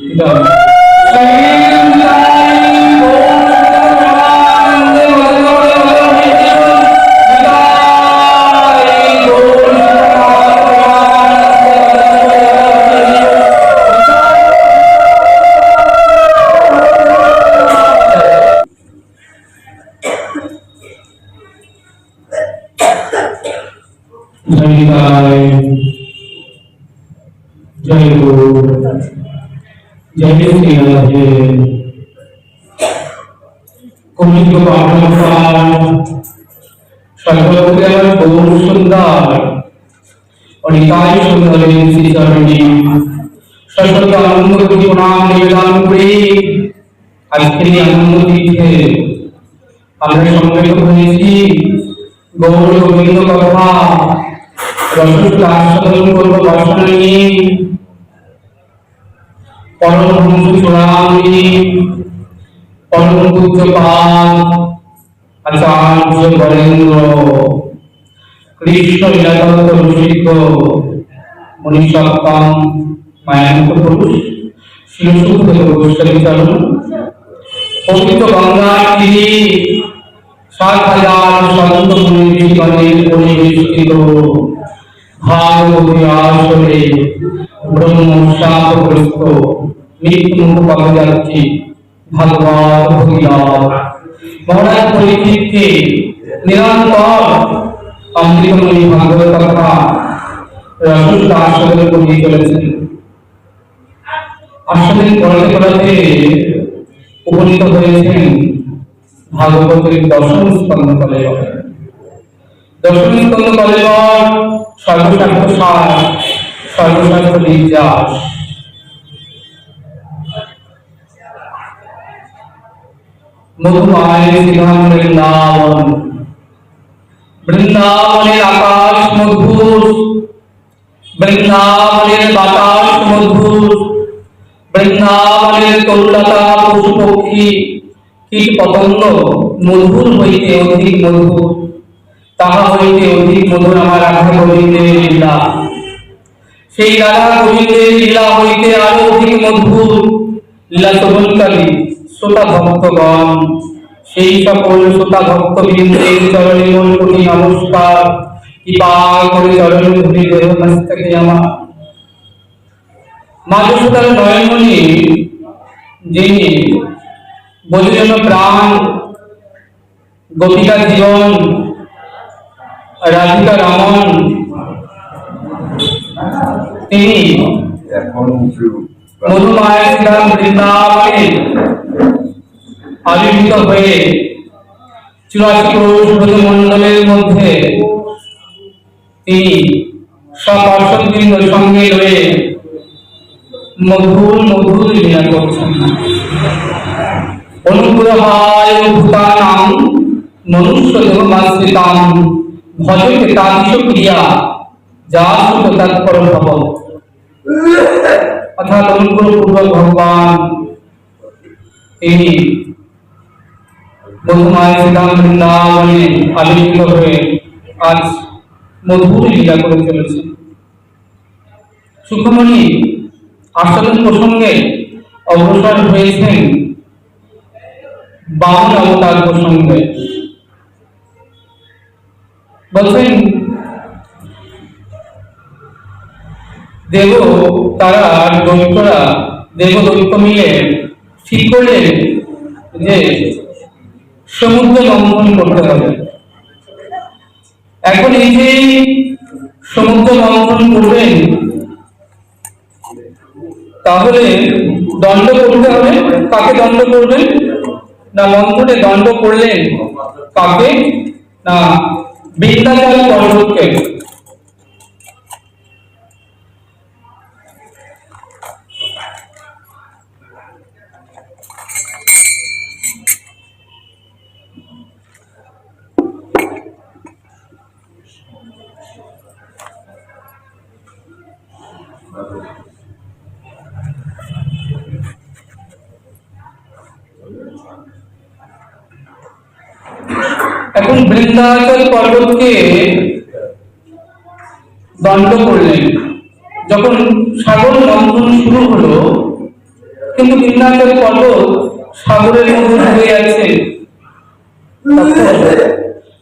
जय गुरु जय श्री राधे कुमित पावन सर्वोदय गौर सुंदर और निकाय सुंदर श्री चरणी सशक्त आनंद को प्रणाम निवेदन करी আজকে আনন্দ দিতে আমরা সম্মিলিত হয়েছি গৌর গোবিন্দ কথা রসুল আস্বাদন করব দর্শন নিয়ে পরমহংস চূড়ামণি পরম পূজ্যপাদ আচার্য বরেন্দ্র কৃষ্ণ লীলাতত্ত্ব রসিক মনীষোত্তম মায়াঙ্ক পুরুষ শিলসুখদেব গোস্বামী চরণ পবিত্র গঙ্গার তীরে ৭,০০০ সন্ত মুনিগণের পরিবেষ্টিত ভাগবতী আসরে ব্রহ্মশাপগ্রস্ত মৃত্যুমুখ পদযাত্রী ভগবান ভগীরথ মহারাজ পরীক্ষিতকে নিরন্তর অমৃতমণি ভাগবত কথা রসুল আস্বাদন করিয়ে চলেছেন। আস্বাদন করতে করতে উপনীত হয়েছেন ভাগবতের দশম স্কন্ধ কলেবর। দশম স্কন্ধ কলেবর সর্বশাস্ত্র সার, সর্বশাস্ত্র নির্যাস। মধুমায়ের সিধাম বৃন্দাবন, বৃন্দাবনের আকাশ মধুর, বৃন্দাবনের বাতাস মধুর, বৃন্দাবনের তরুলতা পশু পক্ষী কীট পতঙ্গ মধুর হইতে অধিক মধুর, তাহা হইতে অধিক মধুর আমার রাধা গোবিন্দের লীলা। সেই রাধা গোবিন্দের লীলা হইতে আরো অধিক মধুর লীলা শ্রবণকারী শ্রোতা ভক্তগণ, সেই সকল শ্রোতা ভক্তবৃন্দের চরণে কোটি নমস্কার। কৃপা করে চরণ ধরি দেহ মস্তকে আমার। মা যশোদার নয়নমণি যিনি বলিলেন প্রাণ, গোপিকা জীবন, রাধিকা রামন, তিনি মধুমায়ের সিধাম বৃন্দাবনে আবির্ভূত হয়ে ৮৪ ক্রোশ ব্রজমণ্ডলের মধ্যে তিনি সপার্শ্বদবৃন্দ সঙ্গে রয়ে মধুর মধুর লীলা করছেন। অনুগ্রহায় ভূতানাং মনুষ্য দেহমাশ্রিতাং ভজতে তাদৃশ ক্রিয়া যা সুত তৎপর ভব। অর্থাৎ অনুগ্রহপূর্বক ভগবান তিনি মধুমায়ের সিধাম বৃন্দাবনে আবির্ভূত হয়ে আজ মধুর লীলা করে চলেছেন। সুখমণি আস্বাদন প্রসঙ্গে অগ্রসর হয়েছেন বামন অবতার প্রসঙ্গে। বলছেন দেব তারা দৈত্যরা দেব দৈত্য মিলে ঠিক করলেন যে সমুদ্র লঙ্ঘন করতে হবে। এখন এই যে সমুদ্র লঙ্ঘন করবেন তাহলে দণ্ড করতে হবে। কাকে দণ্ড করবেন না? মন্থনে দণ্ড করলেন কাকে না? বিন্ধ্যাচল পর্বতকে। এখন বৃন্দাচল পর্বতকে দণ্ড করলেন। যখন সাগর মন্থন শুরু হলো কিন্তু বিন্ধ্যাচল পর্বত সাগরের মতো হয়ে আছে।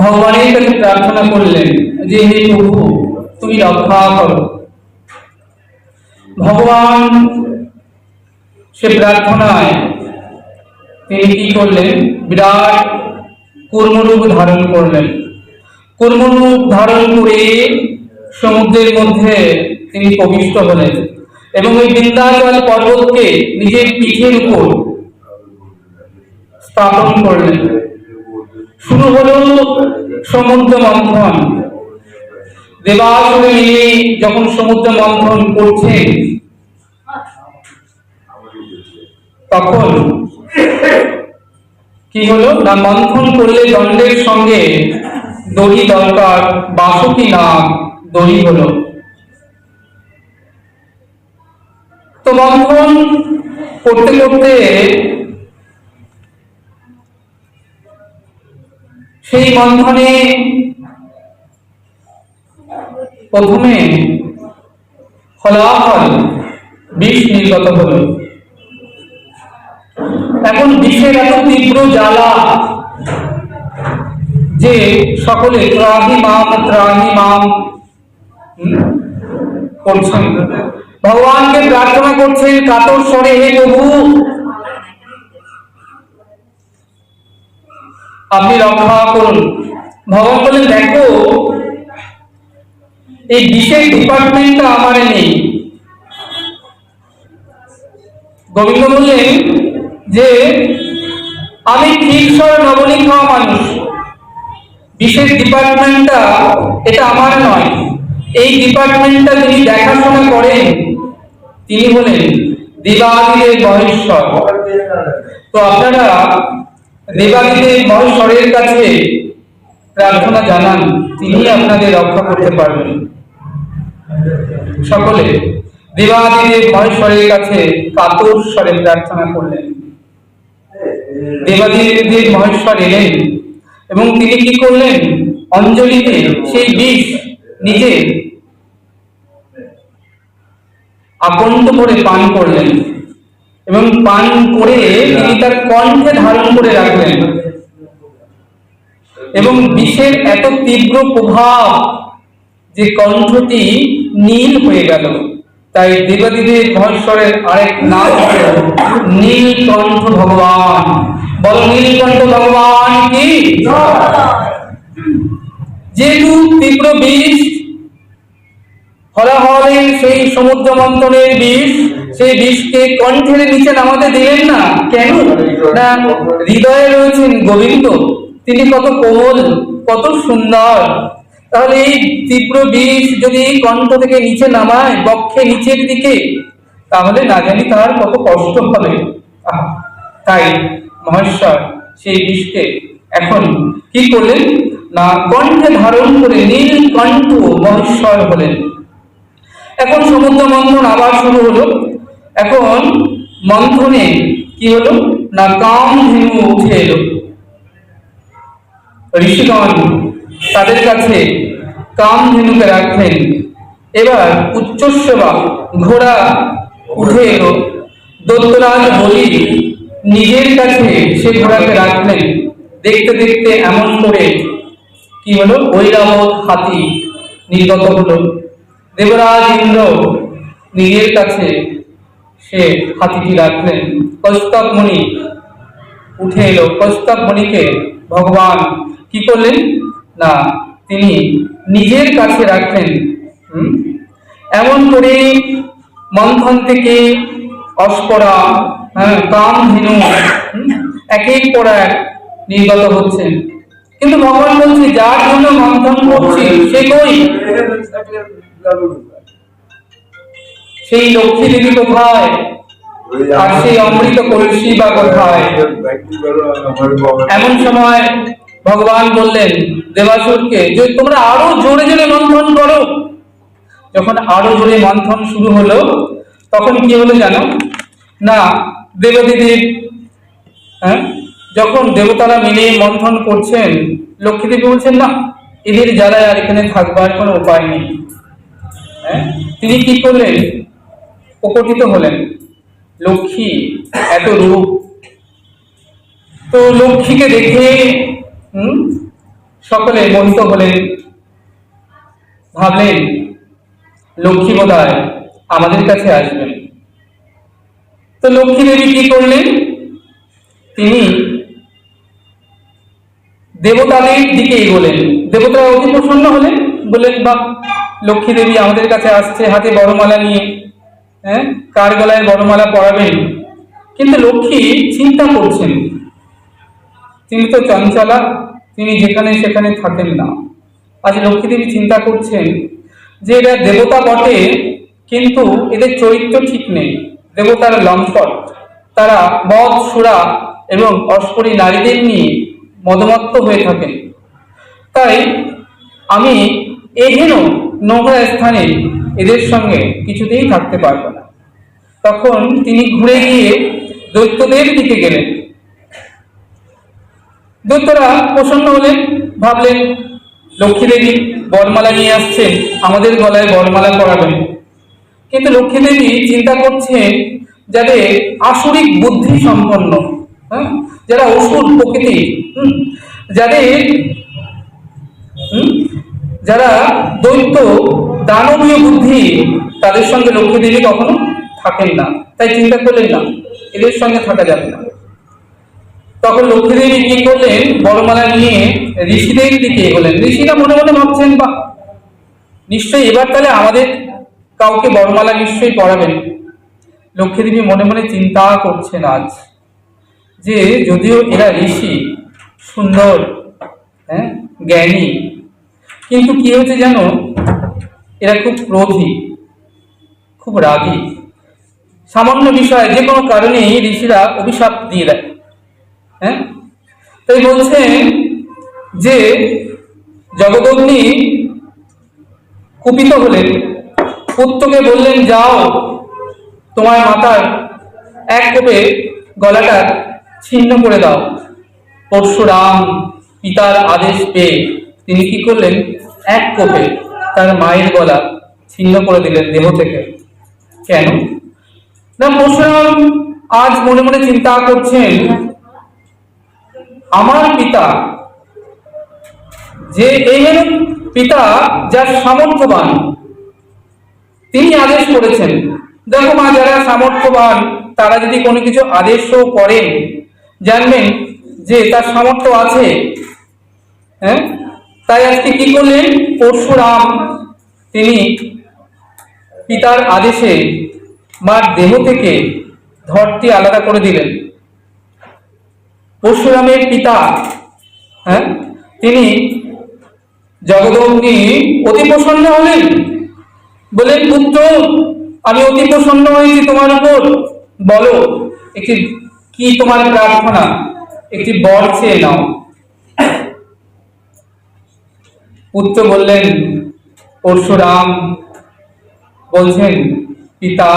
ভগবানের কাছে প্রার্থনা করলেন যে হে প্রভু, তুমি রক্ষা করো। ভগবান সে প্রার্থনায় তিনি কি করলেন, বিরাট কূর্মরূপ ধারণ করলেন। কূর্মরূপ ধারণ করে সমুদ্রের মধ্যে তিনি প্রবিষ্ট হলেন এবং ওই বিন্ধ্যাচল পর্বতকে নিজের পিঠের উপর স্থাপন করলেন। শুরু হলো সমুদ্র মন্থন। দেবাসুর মিলে যখন সমুদ্র মন্থন করছেন, তখন কি হলো না, মন্থন করলে দণ্ডের সঙ্গে দড়ি দরকার, বাসুকি না দড়ি হলো। তো মন্থন করতে করতে সেই মন্থনে প্রথমে ফলাফল বিষ নির্গত হল। এখন বিষের এত তীব্র জ্বালা যে সকলে ত্রাহি মাম করছেন, ভগবানকে প্রার্থনা করছেন কাতর স্বরে, হে প্রভু আপনি রক্ষা করুন। ভগবান বলেন, দেখো এই বিষের ডিপার্টমেন্টটা আমার নেই। গোবিন্দ বললেন যে আমি ঠিক স্বর নবনী খাওয়া মানুষ, বিশেষ ডিপার্টমেন্টটা এটা আমার নয়। এই ডিপার্টমেন্টটা যিনি দেখাশোনা করেন তিনি হলেন দেবাদিদেব মহেশ্বর। তো আপনারা দেবাদিদেব মহেশ্বরের কাছে প্রার্থনা জানান, তিনি আপনাদের রক্ষা করতে পারবেন। সকলে দেবাদিদেব মহেশ্বরের কাছে কাতর স্বরে প্রার্থনা করলেন। দেবাদিদেব মহেশ্বর এলেন এবং তিনি কি করলেন, অঞ্জলিতে সেই বিষ নিজে আকণ্ঠ করে পান করলেন এবং পান করে তিনি তার কণ্ঠে ধারণ করে রাখলেন। এবং বিষের এত তীব্র প্রভাব যে কণ্ঠটি নীল হয়ে গেল। তাই দেবাদিদেব মহেশ্বরের আরেক নাম নীলকণ্ঠ ভগবান। বল নীলকণ্ঠ ভগবান কি। যেহেতু তীব্র বিষ, হলাহলের সেই সমুদ্র মন্থনের বিষ, সেই বিষকে কণ্ঠের নিচে নামাতে দিলেন না। কেন না, হৃদয়ে রয়েছেন গোবিন্দ, তিনি কত কোমল, কত সুন্দর। তাহলে এই তীব্র বিষ যদি কণ্ঠ থেকে নিচে নামায়, বক্ষে নিচের দিকে, তাহলে না জানি তার কত কষ্ট হবে। তাই মহেশ্বর সেই বিষকে এখন কি করলেন না, কণ্ঠে ধারণ করে নীলকণ্ঠ মহেশ্বর হলেন। এখন সমুদ্র মন্থন আবার শুরু হলো। এখন মন্থনে কি হলো না, কামধেনু উঠে এলো। ঋষিগণ তাদের কাছে কামধেনুকে রাখলেন। এবার উচ্চস্বরা ঘোড়া উঠে এলো। দৈত্যরাজ বলি নিজের কাছে সে ঘোড়াকে রাখলেন। দেখতে দেখতে এমন করে কি হলো, ঐরাবত হাতি নির্গত হলো। দেবরাজ ইন্দ্র নিজের কাছে সে হাতিটি রাখলেন। কৌস্তব মুনি উঠে এলো। কৌস্তব মুনিকে ভগবান কি করলেন না, তিনি নিজের কাছে রাখলেন। এমন করে মন্থন থেকে অস্পরা, কামধেনু একের পর এক নির্গত হচ্ছে। কিন্তু ভগবান বলছে, যার জন্য মন্থন করছি সে কই, সেই লক্ষ্মী দেবী কোথায়, আর সেই অমৃত কলসি বা কোথায়। এমন সময় ভগবান বললেন দেবাসুরকে যে তোমরা আরো জোরে জোরে মন্থন করো। যখন আরো জোরে মন্থন শুরু হলো, তখন কি হলো জানো না, দেবাদিদেব যখন দেবতারা মিলে মন্থন করছেন, লক্ষ্মীদেবী বলছেন না, এদের জ্বালায় আর এখানে থাকবার কোনো উপায় নেই। তিনি কি করলেন, প্রকটিত হলেন। লক্ষ্মী এত রূপ। তো লক্ষ্মীকে দেখে সকলে মোহিত হলেন, ভাবলেন লক্ষ্মী বোধহয় আমাদের কাছে আসবেন। তো লক্ষ্মী দেবী কি করলেন, তিনি দেবতাদের দিকে এগোলেন। দেবতারা অতি প্রসন্ন হলেন, বললেন বাহ, লক্ষ্মী দেবী আমাদের কাছে আসছে হাতে বড়মালা নিয়ে, হ্যাঁ, কার গলায় বড়মালা পরাবেন। কিন্তু লক্ষ্মী চিন্তা করছেন, তিনি তো চঞ্চলা, তিনি যেখানে সেখানে থাকেন না। আজ লক্ষ্মী দেবী চিন্তা করছেন যে এরা দেবতা বটে, কিন্তু এদের চরিত্র ঠিক নেই, দেবতার লম্পট, তারা মদ সুরা এবং অস্পরী নারীদের নিয়ে মদমত্ত হয়ে থাকেন। তাই আমি এহেন নোংরা স্থানে এদের সঙ্গে কিছুতেই থাকতে পারবো না। তখন তিনি ঘুরে গিয়ে দৈত্যদের দিকে গেলেন। দৈত্যরা প্রসন্ন হলেন, ভাবলেন লক্ষ্মী দেবী বরমালা নিয়ে আসছেন, আমাদের গলায় বরমালা পরাবেন। কিন্তু লক্ষ্মী দেবী চিন্তা করছেন যাদের আসরিক বুদ্ধি সম্পন্ন, যারা অসুর প্রকৃতি, যারা দৈত্য দানবীয় বুদ্ধি, তাদের সঙ্গে লক্ষ্মী দেবী কখনো থাকেন না। তাই চিন্তা করলেন না, এদের সঙ্গে থাকা যাবে না। তখন লক্ষ্মী দেবী কি করলেন, বড়মালা নিয়ে ঋষিদের দিকে এগোলেন। ঋষিরা মনে মনে ভাবছেন বা নিশ্চয়ই এবার তাহলে আমাদের কাউকে বড়মালা নিশ্চয়ই পরাবেন। লক্ষ্মী দেবী মনে মনে চিন্তা করছেন আজ যে যদিও এরা ঋষি, সুন্দর, হ্যাঁ, জ্ঞানী, কিন্তু কি হয়েছে জানো, এরা খুব ক্রোধী, খুব রাগী। সামান্য বিষয়ে যে কোনো কারণে ঋষিরা অভিশাপ দিয়ে দেয়। হ্যাঁ, তাই বলছেন যে জগদগ্নি কুপিত হলেন, পুত্রকে বললেন যাও তোমার মাতার এক কোপে গলাটা ছিন্ন করে দাও। পরশুরাম পিতার আদেশ পেয়ে তিনি কি করলেন, এক কোপে তার মায়ের গলা ছিন্ন করে দিলেন দেহ থেকে। কেন না, পরশুরাম আজ মনে মনে চিন্তা করছেন আমার পিতা যে এই পিতা যার সামর্থ্যবান, তিনি আদেশ করেছেন। দেখো মা, যারা সামর্থ্যবান তারা যদি কোনো কিছু আদেশও করেন, জানবেন যে তার সামর্থ্য আছে। হ্যাঁ, তাই আজকে কি করলেন, পরশুরাম তিনি পিতার আদেশে মার দেহ থেকে ধরটি আলাদা করে দিলেন। পরশুরামের পিতা, হ্যাঁ, তিনি জগদগ্নি অতি প্রসন্ন হলেন, বলেন পুত্র আমি অতি প্রসন্ন হয়েছি তোমার উপর, বলো একটি কি তোমার প্রার্থনা, একটি বর চেয়ে নাও। পুত্র বললেন, পরশুরাম বলছেন পিতা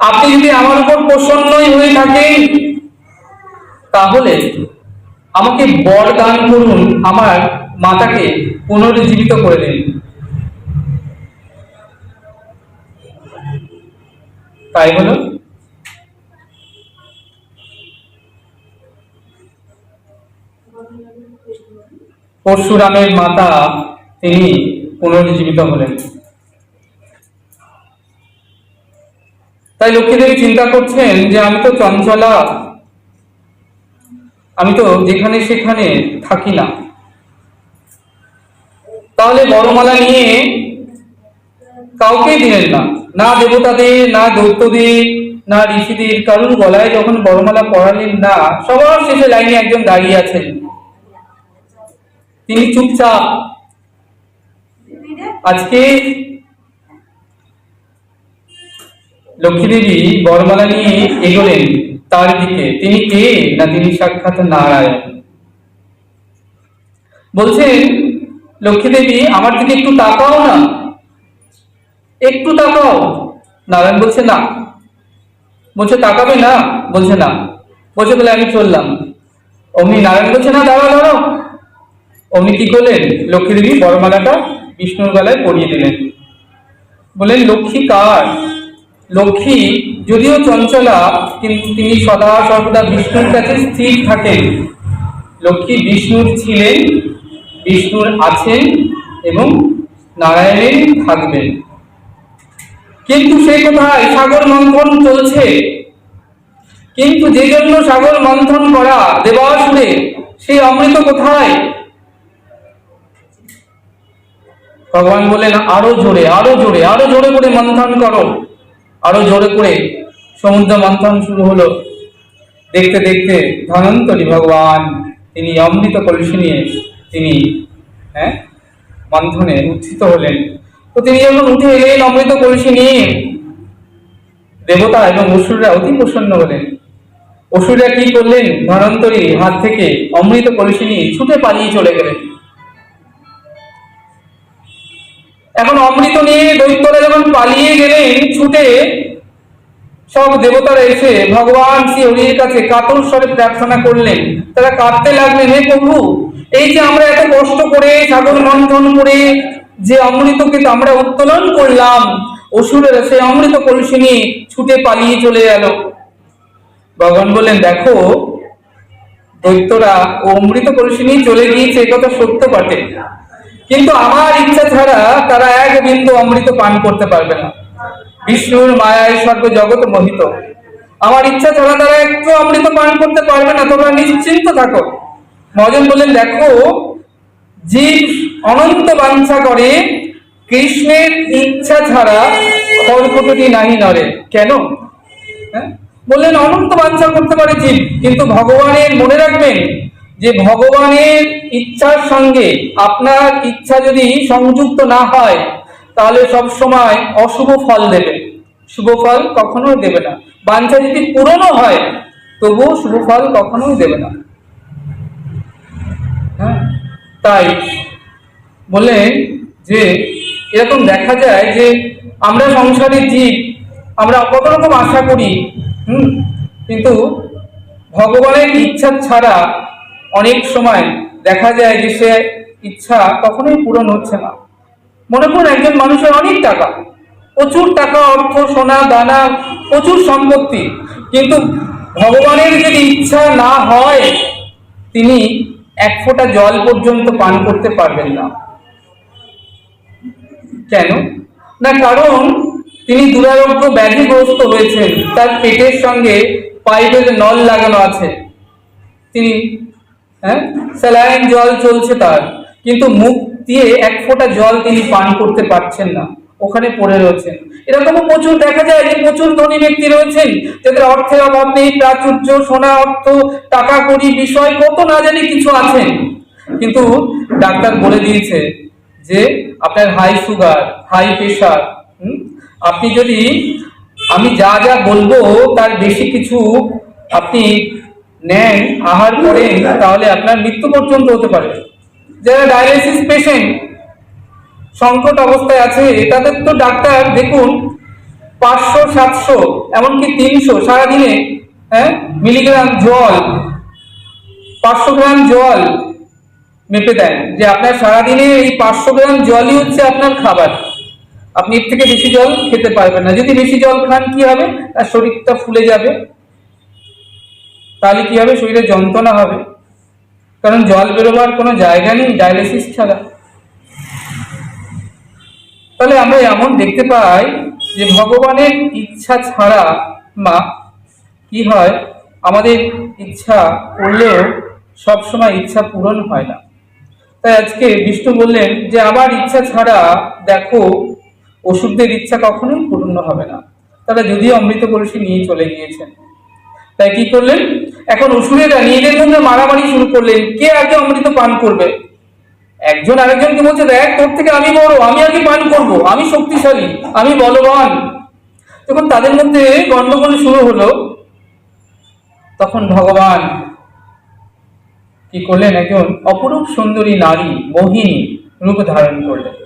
আপনি যদি আমার উপর প্রসন্নই হয়ে থাকেন তাহলে আমাকে বর দান করুন, আমার মাতাকে পুনরুজ্জীবিত করে দিন। তাই হলো। পরশুরামের মাতা তিনি পুনরুজ্জীবিত হলেন। তাই লক্ষ্মীদেবী চিন্তা করছেন যে আমি তো চঞ্চলা, আমি তো যেখানে সেখানে থাকি না, তাহলে বড়মালা নিয়ে কাউকে দিলেন না, না দেবতাদের, না দৈত্যদের, না ঋষিদের, কারুর গলায় যখন বড়মালা পরালেন না। সবার শেষে লাইনে একজন দাঁড়িয়ে আছেন, তিনি চুপচাপ। আজকে লক্ষ্মীদেবী বরমালা নিয়ে এগোলেন তার দিকে। তিনি কে না, তিনি সাক্ষাৎ নারায়ণ। বলছেন লক্ষ্মীদেবী আমার দিকে একটু তাকাও না, একটু তাকাও। নারায়ণ বলছে না। বলছে তাকাবে না, বলছে না। বলছে বলে আমি চললাম। অমনি নারায়ণ বলছে না, দাঁড়াও দাঁড়াও। অমনি কি করলেন, লক্ষ্মীদেবী বরমালাটা বিষ্ণুর গলায় পরিয়ে দিলেন। বললেন লক্ষ্মী কার? লক্ষ্মী যদিও চঞ্চলা, কিন্তু তিনি সদা সর্বদা বিষ্ণুর কাছে স্থির থাকেন। লক্ষ্মী বিষ্ণুর ছিলেন, বিষ্ণুর আছেন এবং নারায়ণের থাকবেন। কিন্তু সেই কোথায় সাগর মন্থন চলছে, কিন্তু যে জন্য সাগর মন্থন করা দেবাসুরে, সেই অমৃত কোথায়? ভগবান বললেন আরো জোরে, আরো জোরে, আরো জোরে করে মন্থন করো। আরো জোরে করে সমুদ্র মন্থন শুরু হলো। দেখতে দেখতে ধন্বন্তরী ভগবান তিনি অমৃত কলসি নিয়ে তিনি মন্থনে উত্থিত হলেন। তো তিনি যখন উঠে এলেন অমৃত কলসি নিয়ে, দেবতা এবং অসুররা অতি প্রসন্ন হলেন। অসুররা কি করলেন? ধন্বন্তরী হাত থেকে অমৃত কলসি নিয়ে ছুটে পালিয়ে চলে গেলেন। এখন অমৃত নিয়ে দৈত্যরা যখন পালিয়ে গেলেন ছুটে, সব দেবতারা এসে ভগবান শ্রী হরির কাছে কাতর স্বরে প্রার্থনা করলেন। তারা কাঁদতে লাগলেন, হে প্রভু, এই যে আমরা এত কষ্ট করে সাগর মন্থন করে যে অমৃতকে আমরা উত্তোলন করলাম, অসুরেরা সেই অমৃত কলসি নিয়ে ছুটে পালিয়ে চলে গেল। ভগবান বললেন, দেখো দৈত্যরা অমৃত কলসি নিয়ে চলে গিয়েছে, একথা সত্য বটে, কিন্তু আমার ইচ্ছা ছাড়া তারা এক বিন্দু অমৃত পান করতে পারবে না। বিষ্ণুর মায়ায় সর্ব জগৎ মোহিত, আমার ইচ্ছা ছাড়া তারা একটু অমৃত পান করতে পারবে না, তোমরা নিশ্চিন্ত থাকো। মহাজন বললেন, দেখো জীব অনন্ত বাঞ্ছা করে, কৃষ্ণের ইচ্ছা ছাড়া খড়কুটোটি নাহি নড়ে। কেন? বললেন অনন্ত বাঞ্ছা করতে পারে জীব, কিন্তু ভগবানের মনে রাখবেন যে ভগবানের ইচ্ছার সঙ্গে আপনার ইচ্ছা যদি সংযুক্ত না হয়, তাহলে সব সময় অশুভ ফল দেবে, শুভ ফল কখনোই দেবে না। বাঞ্ছা যদি পূরণও হয় তবুও শুভ ফল কখনোই দেবে না। তাই বললেন যে এরকম দেখা যায় যে আমরা সংসারের জীব, আমরা কত রকম আশা করি, কিন্তু ভগবানের ইচ্ছা ছাড়া অনেক সময় দেখা যায় যে সে ইচ্ছা কখনোই পূরণ হচ্ছে না। মনে করুন একজন মানুষের অনেক টাকা, প্রচুর টাকা, অর্থ, সোনা দানা, প্রচুর সম্পত্তি, কিন্তু ভগবানের যদি ইচ্ছা না হয় তিনি এক ফোঁটা জল পর্যন্ত পান করতে পারবেন না। কেন না? কারণ তিনি দুরারোগ্য ব্যাধিগ্রস্ত হয়েছেন, তার পেটের সঙ্গে পাইপের নল লাগানো আছে, তিনি স্যালাইন জল চলছে তার, কিন্তু মুখ দিয়ে এক ফোঁটা জল তিনি পান করতে পারছেন না, ওখানে পড়ে রয়েছেন। এরকমও প্রচুর দেখা যায় যে প্রচুর ধনী ব্যক্তি রয়েছেন যাদের অর্থের অভাব নেই, প্রাচুর্য, সোনা, অর্থ, টাকা কড়ি, বিষয় কত না জানি কিছু আছেন, কিন্তু ডাক্তার বলে দিয়েছে যে আপনার হাই সুগার, হাই প্রেশার, আপনি যদি আমি যা যা বলবো তার বেশি কিছু আপনি নেন, আহার করেন, তাহলে আপনার মৃত্যু পর্যন্ত হতে পারে। যারা ডায়ালিসিস পেশেন্ট, সংকট অবস্থায় আছে, তাদের তো ডাক্তার দেখুন 500, 700, এমনকি 300 সারাদিনে মিলিগ্রাম জল, 500 গ্রাম জল মেপে দেন যে আপনার সারাদিনে এই 500 গ্রাম জলই হচ্ছে আপনার খাবার, আপনি এর থেকে বেশি জল খেতে পারবেন না। যদি বেশি জল খান কি হবে? তার শরীরটা ফুলে যাবে, তাহলে কি হবে? শরীরে যন্ত্রণা হবে, কারণ জল বেরোবার কোনো জায়গা নেই ডায়ালিসিস ছাড়া। তাহলে আমরা এমন দেখতে পাই যে ভগবানের ইচ্ছা ছাড়া কি হয়, আমাদের ইচ্ছা করলেও সবসময় ইচ্ছা পূরণ হয় না। তাই আজকে বিষ্ণু বললেন যে আমার ইচ্ছা ছাড়া দেখো অসুরদের ইচ্ছা কখনোই পূর্ণ হবে না। তারা যদিও অমৃত কলসি নিয়ে চলে গিয়েছেন, তাই কি করলেন? এখন অসুরেরা নিজেদের মধ্যে মারামারি শুরু করলেন, কে আগে অমৃত পান করবে। একজন আরেকজনকে বলছে, দেখ তোর থেকে আমি বড়, আমি আগে পান করব, আমি শক্তিশালী, আমি বলবান। যখন তাদের মধ্যে গন্ডগোল শুরু হলো, তখন ভগবান কি করলেন? একজন অপরূপ সুন্দরী নারী মোহিনী রূপ ধারণ করলেন।